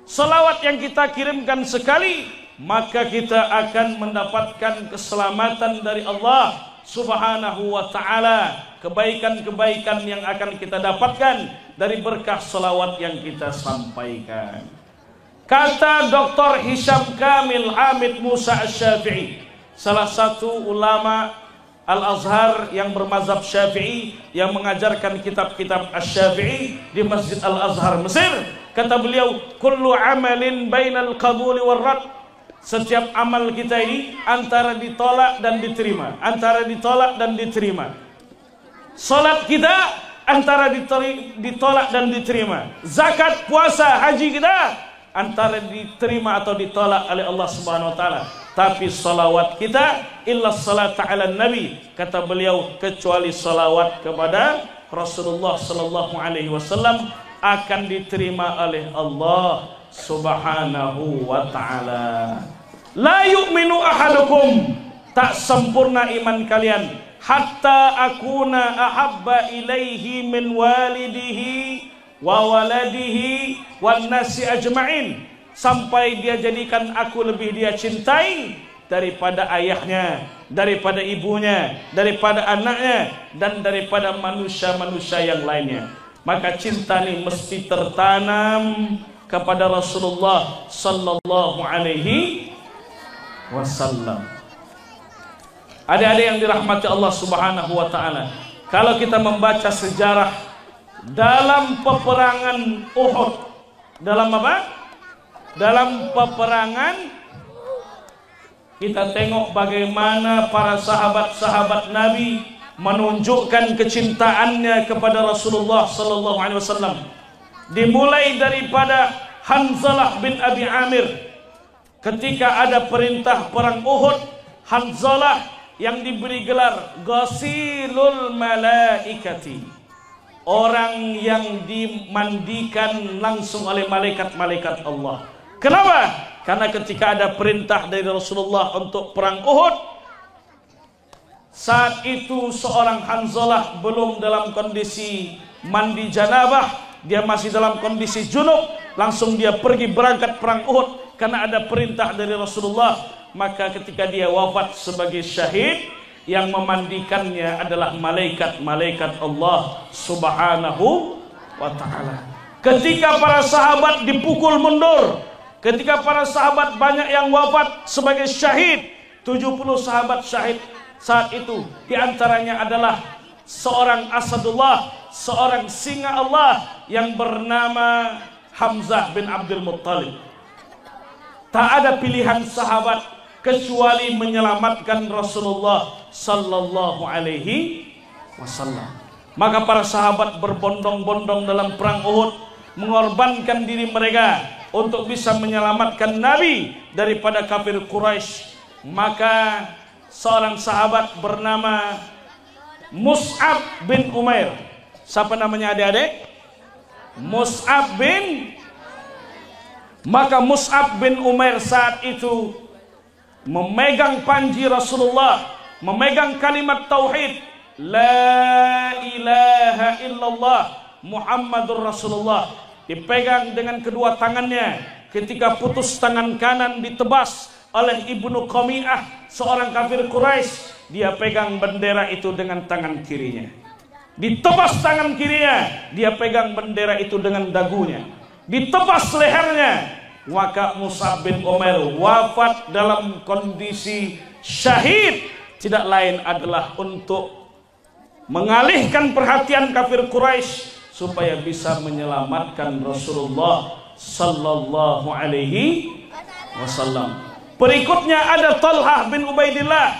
S1: Salawat yang kita kirimkan sekali, maka kita akan mendapatkan keselamatan dari Allah. Subhanahu wa ta'ala, kebaikan-kebaikan yang akan kita dapatkan dari berkah salawat yang kita sampaikan. Kata Dr. Hisham Kamil Hamid Musa Asy-Syafi'i, salah satu ulama Al-Azhar yang bermazhab Syafi'i, yang mengajarkan kitab-kitab Asy-Syafi'i di Masjid Al-Azhar Mesir, kata beliau, kullu amalin bainal qabuli war rad. Setiap amal kita ini antara ditolak dan diterima, antara ditolak dan diterima. Salat kita antara ditolak dan diterima. Zakat, puasa, haji kita antara diterima atau ditolak oleh Allah Subhanahu wa taala. Tapi salawat kita illa salat ala nabi, kata beliau, kecuali salawat kepada Rasulullah sallallahu alaihi wasallam akan diterima oleh Allah Subhanahu wa ta'ala. La yu'minu ahadukum, tak sempurna iman kalian, hatta akuna ahabba ilaihi min walidihi wa waladihi wan nasi ajma'in, sampai dia jadikan aku lebih dia cintai daripada ayahnya, daripada ibunya, daripada anaknya, dan daripada manusia-manusia yang lainnya. Maka cinta ini mesti tertanam kepada Rasulullah sallallahu alaihi wasallam. Adik-adik yang dirahmati Allah Subhanahu wa ta'ala, kalau kita membaca sejarah dalam peperangan Uhud, dalam apa? Dalam peperangan, kita tengok bagaimana para sahabat-sahabat Nabi menunjukkan kecintaannya kepada Rasulullah sallallahu alaihi wasallam. Dimulai daripada Hanzalah bin Abi Amir, ketika ada perintah perang Uhud, Hanzalah yang diberi gelar Ghasilul Malaikati, orang yang dimandikan langsung oleh malaikat-malaikat Allah. Kenapa? Karena ketika ada perintah dari Rasulullah untuk perang Uhud, saat itu seorang Hanzalah belum dalam kondisi mandi janabah, dia masih dalam kondisi junub, langsung dia pergi berangkat perang Uhud karena ada perintah dari Rasulullah. Maka ketika dia wafat sebagai syahid, yang memandikannya adalah malaikat-malaikat Allah Subhanahu wa ta'ala. Ketika para sahabat dipukul mundur, ketika para sahabat banyak yang wafat sebagai syahid, 70 sahabat syahid saat itu, diantaranya adalah seorang Asadullah, seorang singa Allah yang bernama Hamzah bin Abdul Muttalib. Tak ada pilihan sahabat kecuali menyelamatkan Rasulullah sallallahu alaihi wasallam. Maka para sahabat berbondong-bondong dalam perang Uhud, mengorbankan diri mereka untuk bisa menyelamatkan Nabi daripada kafir Quraisy. Maka seorang sahabat bernama Mus'ab bin Umair. Siapa namanya adik-adik? Mus'ab bin. Maka Mus'ab bin Umair saat itu memegang panji Rasulullah, memegang kalimat tauhid, la ilaha illallah Muhammadur Rasulullah, dipegang dengan kedua tangannya. Ketika putus tangan kanan ditebas oleh Ibnu Qami'ah, seorang kafir Quraisy, dia pegang bendera itu dengan tangan kirinya. Ditebas tangan kirinya, dia pegang bendera itu dengan dagunya. Ditebas lehernya, maka Mus'ab bin Umair wafat dalam kondisi syahid. Tidak lain adalah untuk mengalihkan perhatian kafir Quraisy supaya bisa menyelamatkan Rasulullah sallallahu alaihi wasallam. Berikutnya ada Talhah bin Ubaidillah,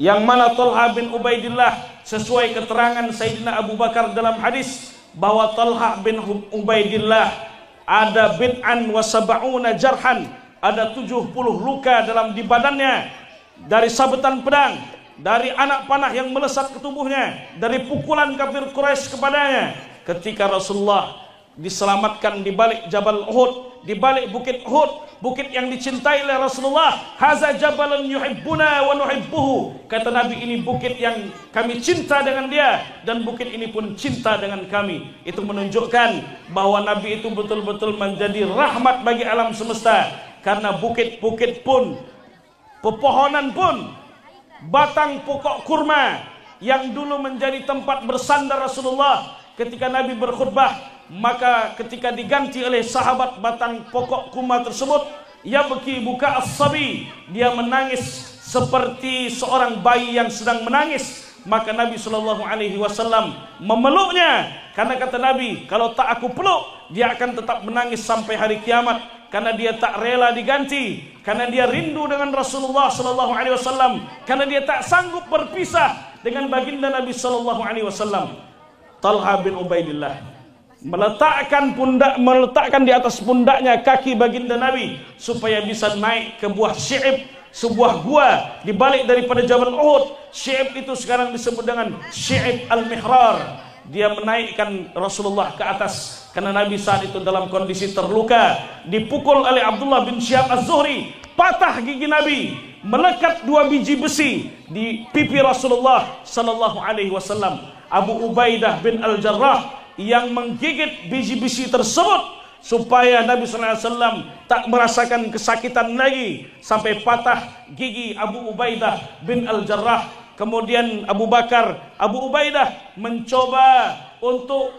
S1: yang mana Talhah bin Ubaidillah sesuai keterangan Sayyidina Abu Bakar dalam hadis bahwa Talhah bin Ubaidillah ada bid'an wa sab'una jarhan, ada 70 luka di badannya, dari sabetan pedang, dari anak panah yang melesat ke tubuhnya, dari pukulan kafir Quraisy kepadanya. Ketika Rasulullah diselamatkan di balik Jabal Uhud, di balik bukit Uhud, bukit yang dicintai oleh Rasulullah. Haza jabalun yuhibbuna wa nuhibbuhu, kata Nabi, ini bukit yang kami cinta dengan dia, dan bukit ini pun cinta dengan kami. Itu menunjukkan bahwa Nabi itu betul-betul menjadi rahmat bagi alam semesta, karena bukit-bukit pun, pepohonan pun batang pokok kurma yang dulu menjadi tempat bersandar Rasulullah ketika Nabi berkhutbah, maka ketika diganti oleh sahabat batang pokok kurma tersebut, yabki buka as-sabi, dia menangis seperti seorang bayi yang sedang menangis. Maka Nabi SAW memeluknya, karena kata Nabi, kalau tak aku peluk, dia akan tetap menangis sampai hari kiamat, karena dia tak rela diganti, karena dia rindu dengan Rasulullah SAW, karena dia tak sanggup berpisah dengan baginda Nabi SAW. Talha bin Ubaidillah meletakkan di atas pundaknya kaki baginda Nabi supaya bisa naik ke buah Syi'ib, sebuah gua di balik daripada Jabal Uhud. Syi'ib itu sekarang disebut dengan Syi'ib al-Mihrar. Dia menaikkan Rasulullah ke atas karena Nabi saat itu dalam kondisi terluka, dipukul oleh Abdullah bin Syihab Az-Zuhri, patah gigi Nabi, melekat 2 biji besi di pipi Rasulullah sallallahu alaihi wasallam. Abu Ubaidah bin Al-Jarrah yang menggigit biji-biji tersebut supaya Nabi SAW tak merasakan kesakitan lagi, sampai patah gigi Abu Ubaidah bin Al-Jarrah. Kemudian Abu Ubaidah mencoba untuk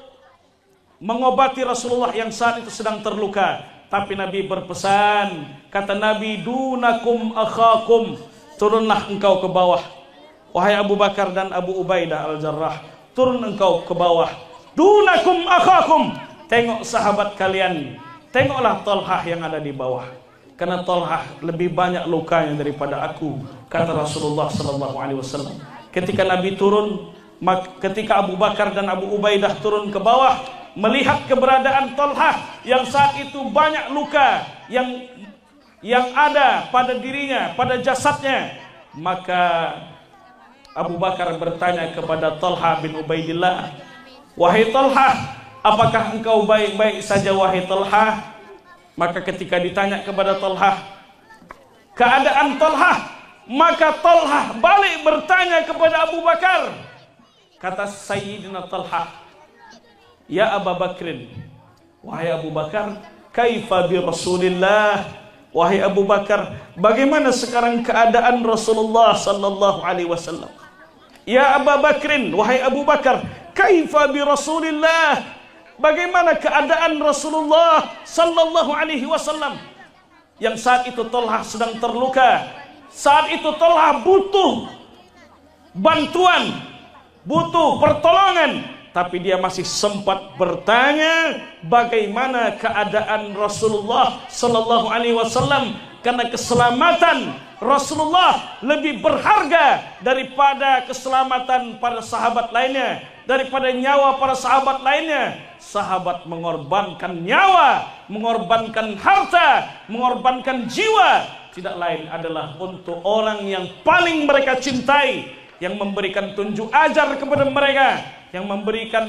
S1: mengobati Rasulullah yang saat itu sedang terluka, tapi Nabi berpesan, kata Nabi, dunakum akhakum, turunlah engkau ke bawah, wahai Abu Bakar dan Abu Ubaidah Al-Jarrah, turun engkau ke bawah. Dunakum akhakum, tengok sahabat kalian, tengoklah Talhah yang ada di bawah, karena Talhah lebih banyak lukanya daripada aku, kata Rasulullah SAW. Ketika Nabi turun, ketika Abu Bakar dan Abu Ubaidah turun ke bawah, melihat keberadaan Talhah yang saat itu banyak luka yang ada pada dirinya, pada jasadnya, maka Abu Bakar bertanya kepada Talha bin Ubaidillah, wahai Talha, apakah engkau baik-baik saja wahai Talha? Maka ketika ditanya kepada Talha keadaan Talha, maka Talha balik bertanya kepada Abu Bakar. Kata Sayyidina Talha, ya Abu Bakrin, wahai Abu Bakar, kaifa bi Rasulillah, wahai Abu Bakar, bagaimana sekarang keadaan Rasulullah sallallahu alaihi wasallam? Ya Abu Bakrin, wahai Abu Bakar, kaifa bi Rasulillah, bagaimana keadaan Rasulullah sallallahu alaihi wasallam? Yang saat itu Talha sedang terluka, saat itu Talha butuh bantuan, butuh pertolongan, tapi dia masih sempat bertanya bagaimana keadaan Rasulullah sallallahu alaihi wasallam, karena keselamatan Rasulullah lebih berharga daripada keselamatan para sahabat lainnya, daripada nyawa para sahabat lainnya. Sahabat mengorbankan nyawa, mengorbankan harta, mengorbankan jiwa, tidak lain adalah untuk orang yang paling mereka cintai, yang memberikan tunjuk ajar kepada mereka, yang memberikan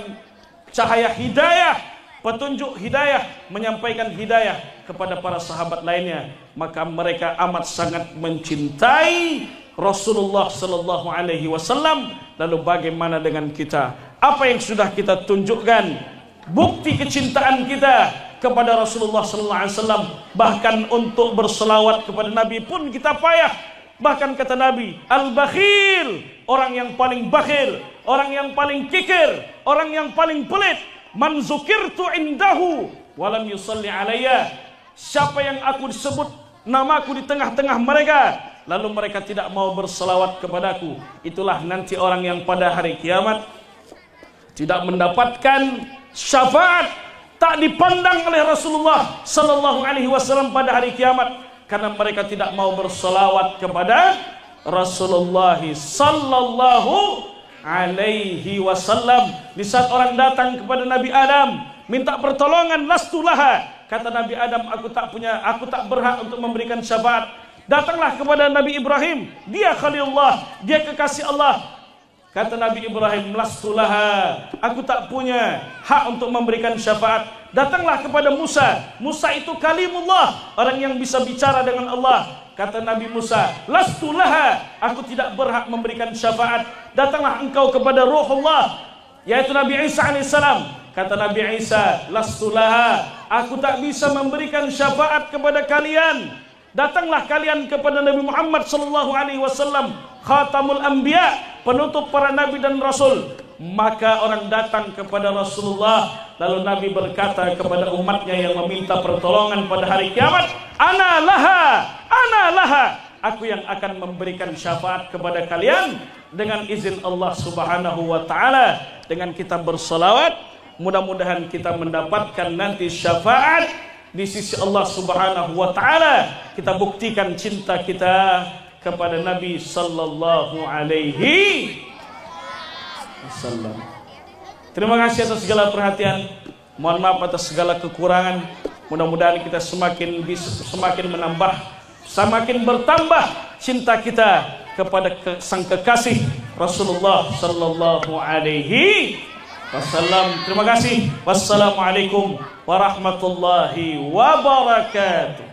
S1: cahaya hidayah, petunjuk hidayah, menyampaikan hidayah kepada para sahabat lainnya. Maka mereka amat sangat mencintai Rasulullah sallallahu alaihi wasallam. Lalu bagaimana dengan kita? Apa yang sudah kita tunjukkan? Bukti kecintaan kita kepada Rasulullah sallallahu alaihi wasallam. Bahkan untuk berselawat kepada Nabi pun kita payah. Bahkan kata Nabi, al-bakhil, orang yang paling bakhil, orang yang paling kikir, orang yang paling pelit, man zukirtu indahu walam yusalli alayya, siapa yang aku disebut namaku di tengah-tengah mereka, lalu mereka tidak mau berselawat kepadaku, itulah nanti orang yang pada hari kiamat tidak mendapatkan syafaat, tak dipandang oleh Rasulullah sallallahu alaihi wasallam pada hari kiamat, karena mereka tidak mau berselawat kepada Rasulullah sallallahu alaihi wasallam. Di saat orang datang kepada Nabi Adam minta pertolongan, lastulaha, kata Nabi Adam, aku tak berhak untuk memberikan syafaat. Datanglah kepada Nabi Ibrahim, dia Khalilullah, dia kekasih Allah. Kata Nabi Ibrahim, lastulaha, aku tak punya hak untuk memberikan syafaat. Datanglah kepada Musa, Musa itu kalimullah, orang yang bisa bicara dengan Allah. Kata Nabi Musa, lastulaha, aku tidak berhak memberikan syafaat. Datanglah engkau kepada Ruhullah, yaitu Nabi Isa alaihissalam. Kata Nabi Isa, lastulaha, aku tak bisa memberikan syafaat kepada kalian. Datanglah kalian kepada Nabi Muhammad sallallahu alaihi wasallam, khatamul anbiya, penutup para nabi dan rasul. Maka orang datang kepada Rasulullah, lalu Nabi berkata kepada umatnya yang meminta pertolongan pada hari kiamat, ana laha, aku yang akan memberikan syafaat kepada kalian dengan izin Allah Subhanahu wa taala. Dengan kita berselawat, mudah-mudahan kita mendapatkan nanti syafaat di sisi Allah Subhanahu wa taala. Kita buktikan cinta kita kepada Nabi sallallahu alaihi wasallam. Terima kasih atas segala perhatian. Mohon maaf atas segala kekurangan. Mudah-mudahan kita semakin bertambah cinta kita kepada sang kekasih Rasulullah sallallahu alaihi wasallam. Terima kasih. Wassalamualaikum warahmatullahi wabarakatuh.